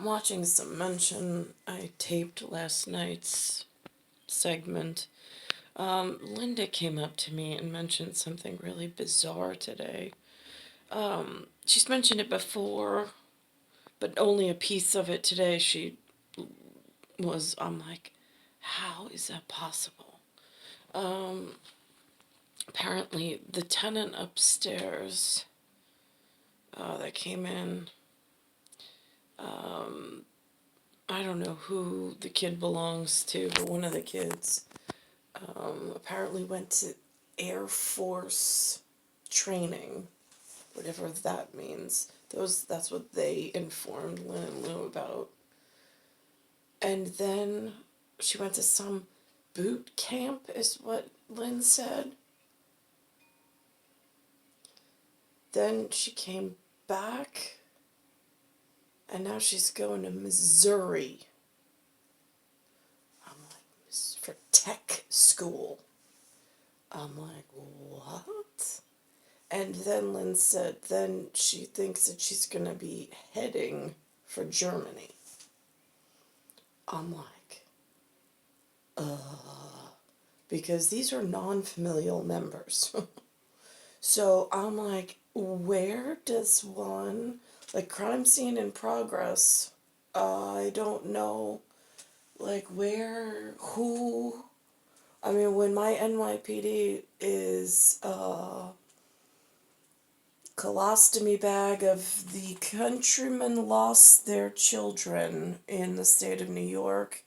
I'm watching some mention. I taped last night's segment. Linda came up to me and mentioned something really bizarre today. She's mentioned it before, but only a piece of it today. I'm like, how is that possible? Apparently, the tenant upstairs that came in, I don't know who the kid belongs to, but one of the kids apparently went to Air Force training, whatever that means. That's what they informed Lynn and Lou about. And then she went to some boot camp, is what Lynn said. Then she came back, and now she's going to Missouri. I'm like, for tech school. I'm like, what? And then Lynn said, then she thinks that she's going to be heading for Germany. I'm like, because these are non-familial members. So I'm like, where does one, like crime scene in progress, I don't know, like who, I mean, when my NYPD is colostomy bag of the countrymen lost their children in the state of New York,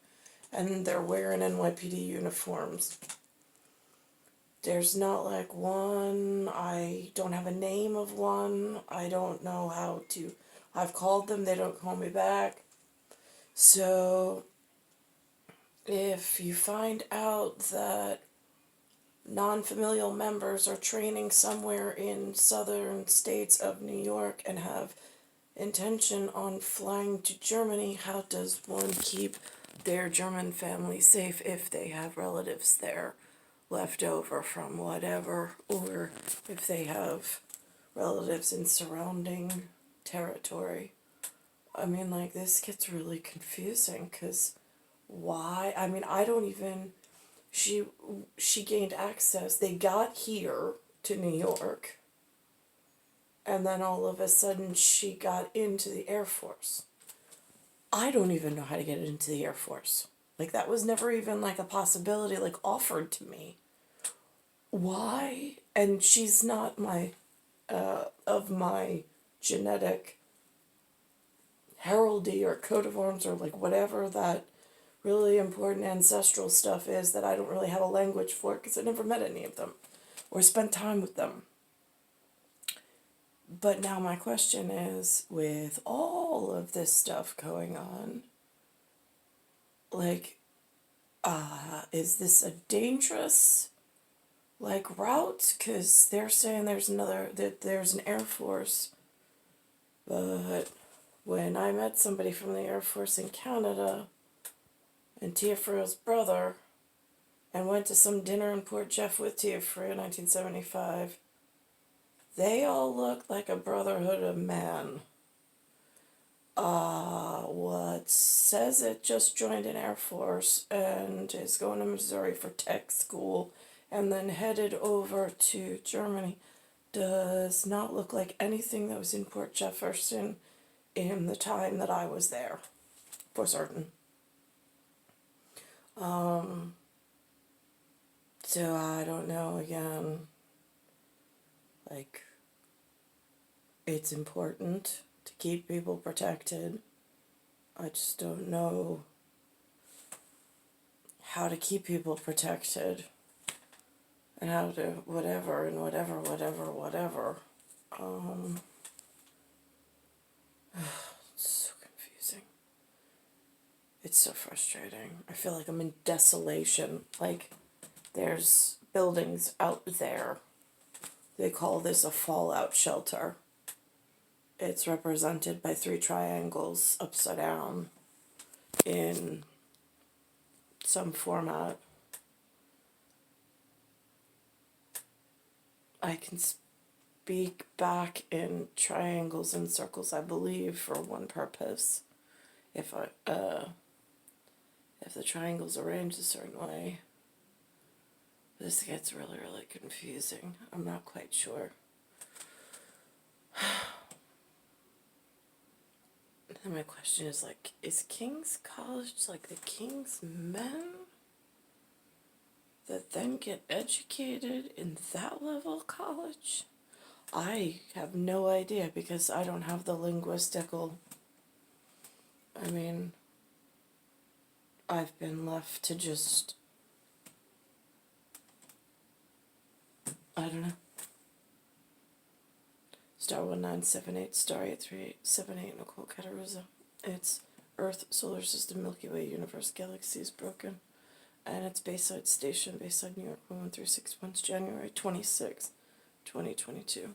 and they're wearing NYPD uniforms. There's not like one, I don't have a name of one, I don't know how to, I've called them, they don't call me back. So, if you find out that non-familial members are training somewhere in southern states of New York and have intention on flying to Germany, how does one keep their German family safe if they have relatives there left over from whatever, or if they have relatives in surrounding territory? I mean, like, this gets really confusing, because why? I mean, I don't even, she gained access, they got here to New York, and then all of a sudden she got into the Air Force. I don't even know how to get into the Air Force. Like, that was never even like a possibility, like, offered to me. Why? And she's not my, of my genetic heraldry or coat of arms or like whatever that really important ancestral stuff is that I don't really have a language for, because I never met any of them or spent time with them. But now my question is, with all of this stuff going on, like, is this a dangerous, like, route? Because they're saying there's an Air Force, but when I met somebody from the Air Force in Canada, and TEOFRIO's brother, and went to some dinner in Port Jeff with TEOFRIO in 1975, they all looked like a brotherhood of man. What says it just joined an Air Force and is going to Missouri for tech school and then headed over to Germany does not look like anything that was in Port Jefferson in the time that I was there, for certain. So I don't know, again, like, it's important to keep people protected. I just don't know how to keep people protected and how to whatever. It's so confusing. It's so frustrating. I feel like I'm in desolation. Like, there's buildings out there. They call this a fallout shelter. It's represented by 3 triangles upside down in some format. I can speak back in triangles and circles, I believe, for one purpose. if the triangle's arranged a certain way. This gets really, really confusing. I'm not quite sure. And my question is, like, is King's College like the King's men that then get educated in that level of college? I have no idea because I don't have the linguistical. I mean, I've been left to just, I don't know. Star 1978, star 83878, Nicole, Cattaruzza. It's Earth, Solar System, Milky Way, Universe, Galaxies, Broken. And it's Bayside Station, Bayside, New York, 11361, January 26, 2022.